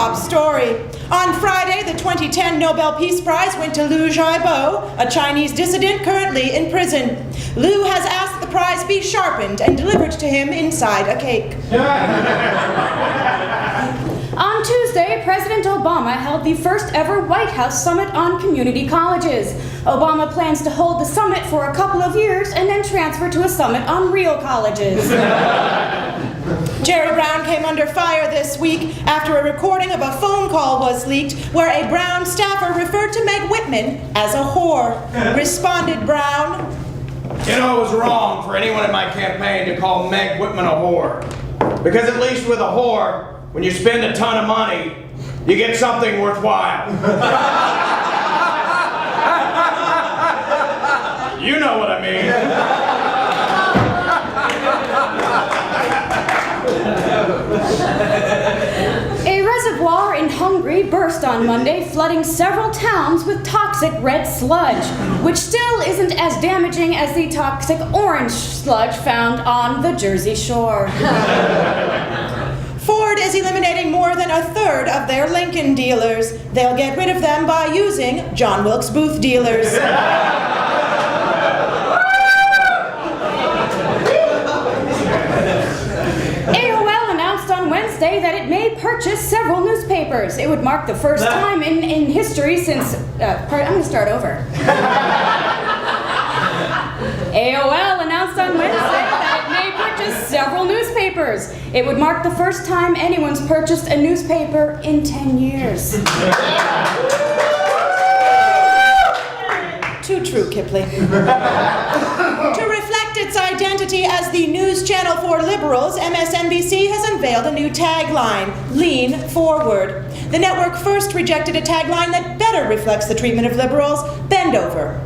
top story. On Friday, the 2010 Nobel Peace Prize went to Liu Xiaobo, a Chinese dissident currently in prison. Liu has asked the prize be sharpened and delivered to him inside a cake. On Tuesday, President Obama held the first ever White House Summit on Community Colleges. Obama plans to hold the summit for a couple of years and then transfer to a summit on real colleges. Jerry Brown came under fire this week after a recording of a phone call was leaked where a Brown staffer referred to Meg Whitman as a whore. Responded Brown, "You know, it was wrong for anyone in my campaign to call Meg Whitman a whore. Because at least with a whore, when you spend a ton of money, you get something worthwhile." You know what I mean. A reservoir in Hungary burst on Monday, flooding several towns with toxic red sludge, which still isn't as damaging as the toxic orange sludge found on the Jersey Shore. Ford is eliminating more than a third of their Lincoln dealers. They'll get rid of them by using John Wilkes Booth dealers. AOL announced on Wednesday that it may purchase several newspapers. It would mark the first time in history since... I'm going to start over. AOL announced on Wednesday that it may purchase several newspapers. It would mark the first time anyone's purchased a newspaper in 10 years. Too true, Kipleigh. To reflect its identity as the news channel for liberals, MSNBC has unveiled a new tagline, Lean Forward. The network first rejected a tagline that better reflects the treatment of liberals, Bend Over.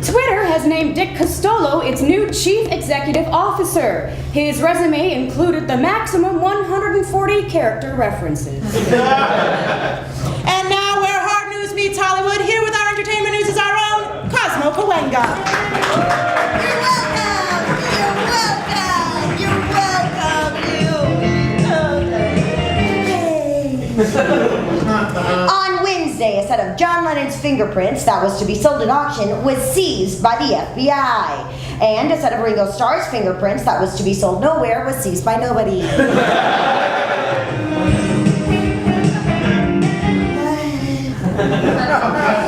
Twitter has named Dick Costolo its new chief executive officer. His resume included the maximum 140 character references. And now, where hard news meets Hollywood, here with our entertainment news is our own Cosmo Cawenga. You're welcome. On Wednesday, a set of John Lennon's fingerprints that was to be sold at auction was seized by the FBI. And a set of Ringo Starr's fingerprints that was to be sold nowhere was seized by nobody.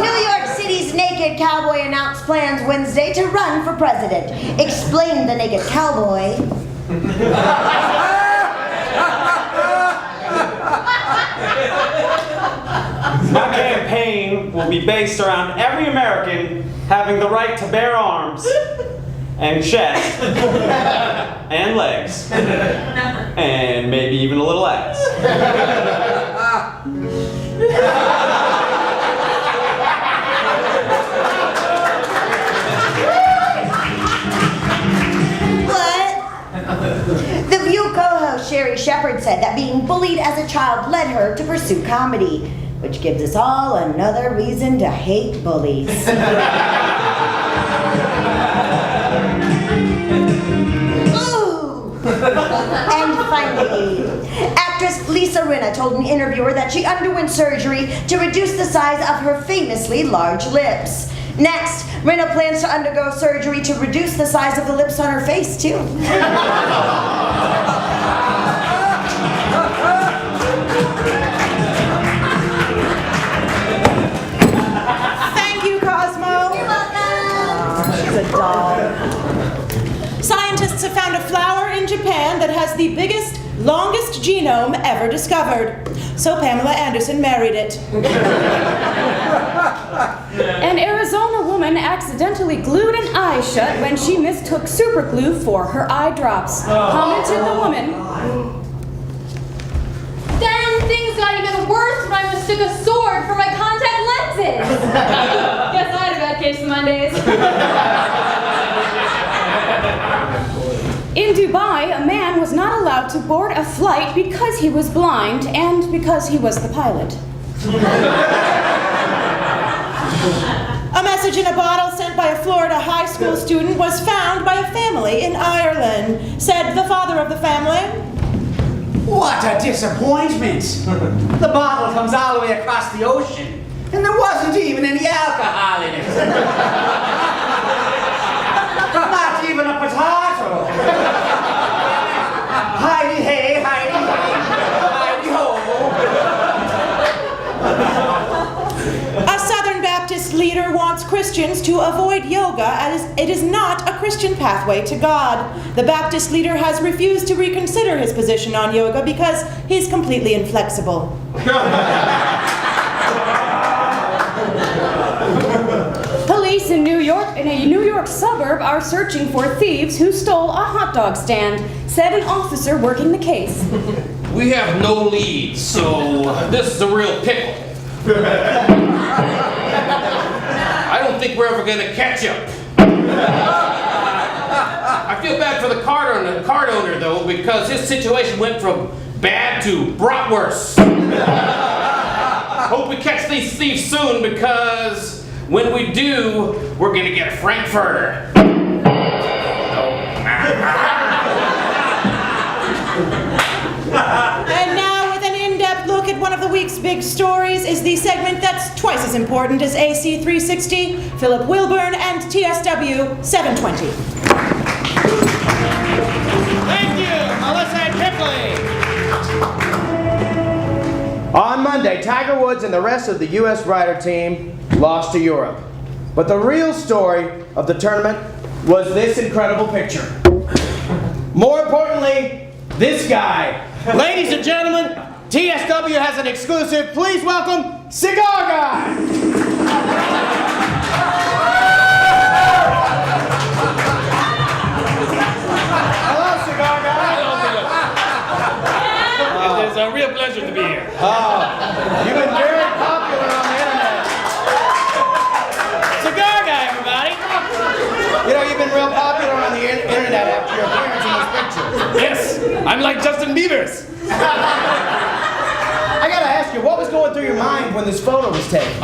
New York City's naked cowboy announced plans Wednesday to run for president. Explained the naked cowboy. My campaign will be based around every American having the right to bear arms and chest and legs and maybe even a little ass. The View co-host Sherry Shepard said that being bullied as a child led her to pursue comedy, which gives us all another reason to hate bullies. Ooh! And finally, actress Lisa Rinna told an interviewer that she underwent surgery to reduce the size of her famously large lips. Next, Rinna plans to undergo surgery to reduce the size of the lips on her face, too. Thank you, Cosmo. You're welcome. She's a doll. Scientists have found a flower in Japan that has the biggest, longest genome ever discovered. So Pamela Anderson married it. An Arizona woman accidentally glued an eye shut when she mistook super glue for her eye drops. Commented the woman, "Then things got even worse when I mistook a sword for my contact lenses." Guess I had a bad case of Mondays. in Dubai, a man was not allowed to board a flight because he was blind and because he was the pilot. A message in a bottle sent by a Florida high school student was found by a family in Ireland. Said the father of the family, What a disappointment. The bottle comes all the way across the ocean, and there wasn't even any alcohol in it. Not even a potato. Heidi hey, Heidi hey, Heidi ho. A Southern Baptist leader wants Christians to avoid yoga as it is not a Christian pathway to God. The Baptist leader has refused to reconsider his position on yoga because he's completely inflexible. Police in a New York suburb are searching for thieves who stole a hot dog stand, said an officer working the case. We have no leads, so this is a real pickle. I don't think we're ever gonna catch him. I feel bad for the card owner though, because his situation went from bad to bratwurst. Hope we catch these thieves soon, because when we do, we're gonna get a frankfurter. And now, with an in-depth look at one of the week's big stories, is the segment that's twice as important as AC 360, Phillip Wilburn, and TSW 720. Thank you, Melissa and Kipleigh. On Monday, Tiger Woods and the rest of the U.S. rider team lost to Europe. But the real story of the tournament was this incredible picture. More importantly, this guy. Ladies and gentlemen, TSW has an exclusive. Please welcome Cigar Guy. Hello, Cigar Guy. It's a real pleasure to be here. You've been very popular on the internet. Cigar guy, everybody. You know, you've been real popular on the internet after your appearance in this picture. Yes, I'm like Justin Bieber's. I gotta ask you, what was going through your mind when this photo was taken?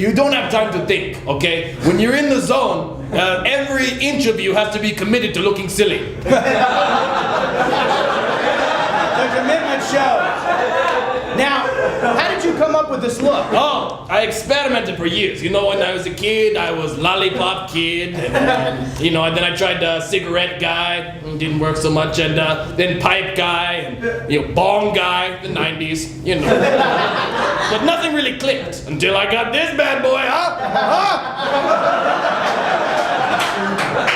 You don't have time to think, okay? When you're in the zone, every inch of you has to be committed to looking silly. The commitment shows. Now, how did you come up with this look? Oh, I experimented for years. You know, when I was a kid, I was lollipop kid, and then I tried cigarette guy, didn't work so much, and then pipe guy, and bong guy, the 90s, But nothing really clicked until I got this bad boy,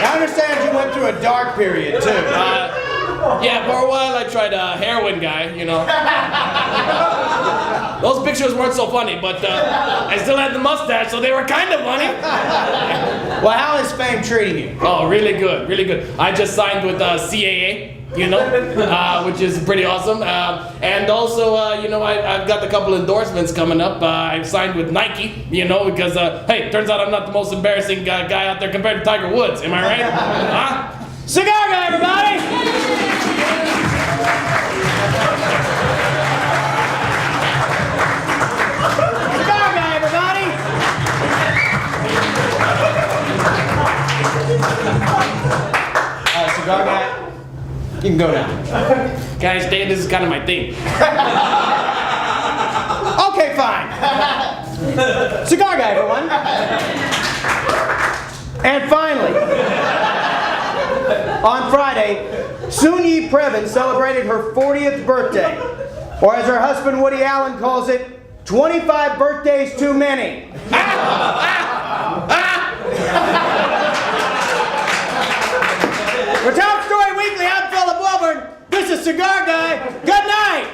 I understand you went through a dark period, too. Yeah, for a while I tried a heroin guy, Those pictures weren't so funny, but I still had the mustache, so they were kind of funny. Well, how is fame treating you? Oh, really good, really good. I just signed with CAA, which is pretty awesome. And also, I've got a couple endorsements coming up. I've signed with Nike, because, hey, turns out I'm not the most embarrassing guy out there compared to Tiger Woods. Am I right? Huh? Cigar Guy, everybody! Cigar Guy, everybody! Cigar Guy, you can go now. Guys, this is kind of my thing. Okay, fine. Cigar Guy, everyone. And finally, on Friday, Sonia Previn celebrated her 40th birthday, or as her husband Woody Allen calls it, 25 birthdays too many. For Top Story Weekly, I'm Phillip Wilburn. This is Cigar Guy. Good night.